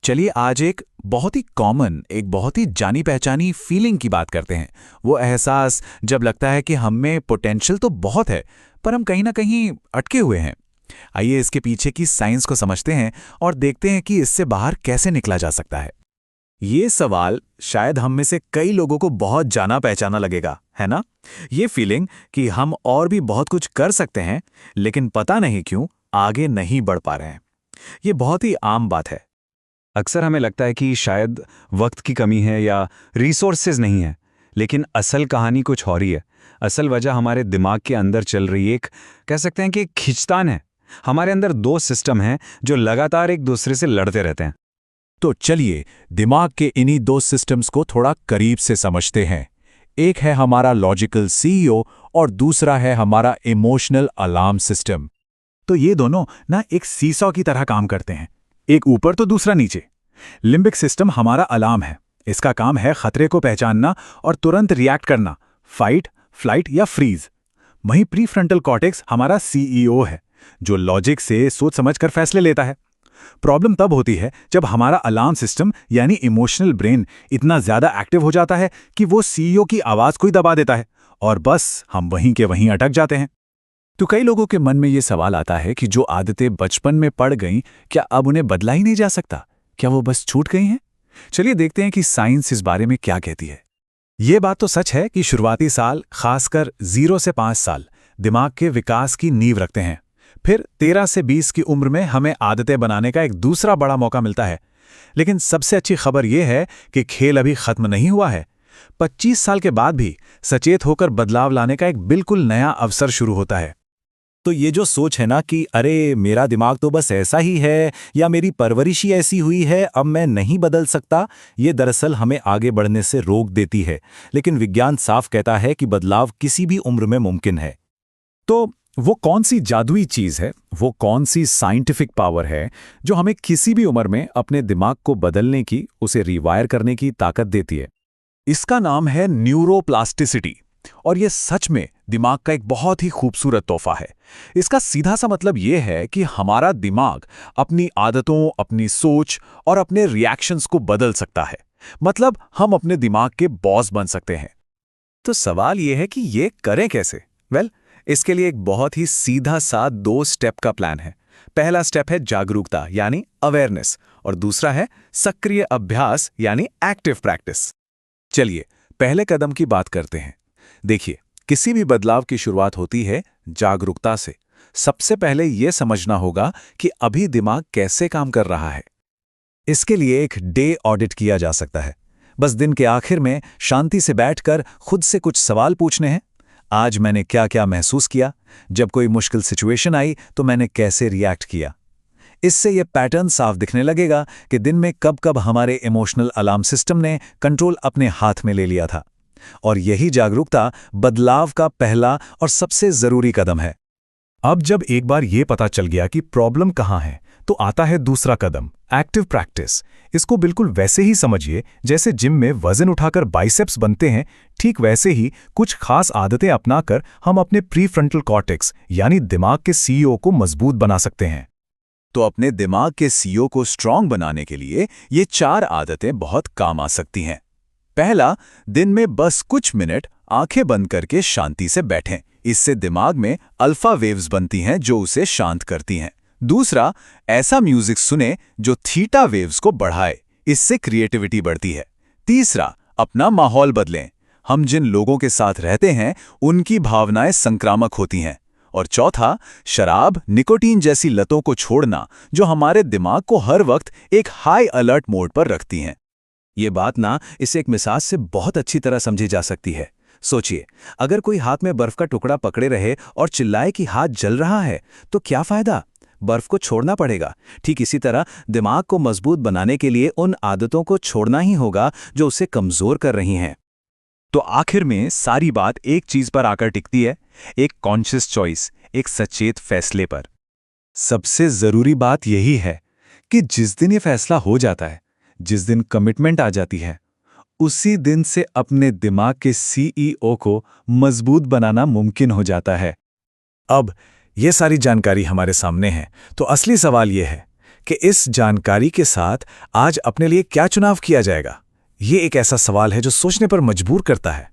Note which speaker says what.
Speaker 1: चलिए आज एक बहुत ही कॉमन, एक बहुत ही जानी पहचानी फीलिंग की बात करते हैं। वो एहसास जब लगता है कि हम में पोटेंशियल तो बहुत है, पर हम कहीं ना कहीं अटके हुए हैं। आइए इसके पीछे की साइंस को समझते हैं और देखते हैं कि इससे बाहर कैसे निकला जा सकता है। ये सवाल शायद हम में से कई लोगों को बहुत जाना पहचाना लगेगा, है ना? ये फीलिंग कि हम और भी बहुत कुछ कर सकते हैं, लेकिन पता नहीं क्यों आगे नहीं बढ़ पा रहे हैं। ये बहुत ही आम बात है।
Speaker 2: अक्सर हमें लगता है कि शायद वक्त की कमी है या रिसोर्सेज नहीं है, लेकिन असल कहानी कुछ और ही है। असल वजह हमारे दिमाग के अंदर चल रही एक, कह सकते हैं कि एक खींचतान है। हमारे अंदर दो सिस्टम हैं जो लगातार एक दूसरे से लड़ते रहते हैं।
Speaker 1: तो चलिए दिमाग के इन्हीं दो सिस्टम्स को थोड़ा करीब से समझते हैं। एक है हमारा लॉजिकल सीईओ और दूसरा है हमारा इमोशनल अलार्म सिस्टम। तो ये दोनों ना एक सीसॉ की तरह काम करते हैं, एक ऊपर तो दूसरा नीचे। लिम्बिक सिस्टम हमारा अलार्म है। इसका काम है खतरे को पहचानना और तुरंत रिएक्ट करना, फाइट, फ्लाइट या फ्रीज। वहीं प्रीफ्रंटल कॉर्टेक्स हमारा सीईओ है, जो लॉजिक से सोच समझकर फैसले लेता है। प्रॉब्लम तब होती है जब हमारा अलार्म सिस्टम यानी इमोशनल ब्रेन इतना ज्यादा एक्टिव हो जाता है कि वो सीईओ की आवाज को ही दबा देता है और बस हम वहीं के वहीं अटक जाते हैं। तो कई लोगों के मन में ये सवाल आता है कि जो आदतें बचपन में पड़ गईं, क्या अब उन्हें बदला ही नहीं जा सकता? क्या वो बस छूट गई हैं? चलिए देखते हैं कि साइंस इस बारे में क्या कहती है। ये बात तो सच है कि शुरुआती साल, खासकर 0 से 5 साल, दिमाग के विकास की नींव रखते हैं। फिर 13 से 20 की उम्र में हमें आदतें बनाने का एक दूसरा बड़ा मौका मिलता है। लेकिन सबसे अच्छी खबर यह है कि खेल अभी खत्म नहीं हुआ है। 25 साल के बाद भी सचेत होकर बदलाव लाने का एक बिल्कुल नया अवसर शुरू होता है।
Speaker 3: तो ये जो सोच है ना कि अरे मेरा दिमाग तो बस ऐसा ही है या मेरी परवरिश ही ऐसी हुई है, अब मैं नहीं बदल सकता, ये दरअसल हमें आगे बढ़ने से रोक देती है। लेकिन विज्ञान साफ कहता है कि बदलाव किसी भी उम्र में मुमकिन है।
Speaker 1: तो वो कौन सी जादुई चीज है, वो कौन सी साइंटिफिक पावर है जो हमें किसी भी उम्र में अपने दिमाग को बदलने की, उसे रिवायर करने की ताकत देती है? इसका नाम है न्यूरोप्लास्टिसिटी। और ये सच में दिमाग का एक बहुत ही खूबसूरत तोहफा है। इसका सीधा सा मतलब ये है कि हमारा दिमाग अपनी आदतों, अपनी सोच और अपने रिएक्शंस को बदल सकता है। मतलब हम अपने दिमाग के बॉस बन सकते हैं।
Speaker 3: तो सवाल ये है कि ये करें कैसे? इसके लिए एक बहुत ही सीधा सा 2 स्टेप का प्लान है। पहला स्टेप है जागरूकता यानी अवेयरनेस और दूसरा है सक्रिय अभ्यास यानी एक्टिव प्रैक्टिस। चलिए पहले कदम की बात करते हैं। देखिए, किसी भी बदलाव की शुरुआत होती है जागरूकता से। सबसे पहले यह समझना होगा कि अभी दिमाग कैसे काम कर रहा है। इसके लिए एक डे ऑडिट किया जा सकता है। बस दिन के आखिर में शांति से बैठकर खुद से कुछ सवाल पूछने हैं। आज मैंने क्या क्या महसूस किया? जब कोई मुश्किल सिचुएशन आई तो मैंने कैसे रिएक्ट किया? इससे यह पैटर्न साफ दिखने लगेगा कि दिन में कब कब हमारे इमोशनल अलार्म सिस्टम ने कंट्रोल अपने हाथ में ले लिया था। और यही जागरूकता बदलाव का पहला और सबसे जरूरी कदम है। अब जब एक बार ये पता चल गया कि प्रॉब्लम कहाँ है, तो आता है दूसरा कदम, एक्टिव प्रैक्टिस। इसको बिल्कुल वैसे ही समझिए जैसे जिम में वजन उठाकर बाइसेप्स बनते हैं। ठीक वैसे ही कुछ खास आदतें अपनाकर हम अपने प्रीफ्रंटल कॉर्टेक्स यानी दिमाग के सीईओ को मजबूत बना सकते हैं। तो अपने दिमाग के सीईओ को स्ट्रांग बनाने के लिए ये 4 आदतें बहुत काम आ सकती हैं। पहला, दिन में बस कुछ मिनट आंखें बंद करके शांति से बैठें। इससे दिमाग में अल्फा वेव्स बनती हैं जो उसे शांत करती हैं। दूसरा, ऐसा म्यूजिक सुने जो थीटा वेव्स को बढ़ाए। इससे क्रिएटिविटी बढ़ती है। तीसरा, अपना माहौल बदलें। हम जिन लोगों के साथ रहते हैं उनकी भावनाएं संक्रामक होती हैं। और चौथा, शराब, निकोटीन जैसी लतों को छोड़ना जो हमारे दिमाग को हर वक्त एक हाई अलर्ट मोड पर रखती हैं। ये बात ना इसे एक मिसाल से बहुत अच्छी तरह समझी जा सकती है। सोचिए, अगर कोई हाथ में बर्फ का टुकड़ा पकड़े रहे और चिल्लाए कि हाथ जल रहा है, तो क्या फायदा? बर्फ को छोड़ना पड़ेगा। ठीक इसी तरह दिमाग को मजबूत बनाने के लिए उन आदतों को छोड़ना ही होगा जो उसे कमजोर कर रही हैं। तो आखिर में सारी बात एक चीज पर आकर टिकती है, एक कॉन्शियस चॉइस, एक सचेत फैसले पर। सबसे जरूरी बात यही है कि जिस दिन ये फैसला हो जाता है, जिस दिन कमिटमेंट आ जाती है, उसी दिन से अपने दिमाग के सीईओ को मजबूत बनाना मुमकिन हो जाता है। अब ये सारी जानकारी हमारे सामने है, तो असली सवाल ये है कि इस जानकारी के साथ आज अपने लिए क्या चुनाव किया जाएगा। ये एक ऐसा सवाल है जो सोचने पर मजबूर करता है।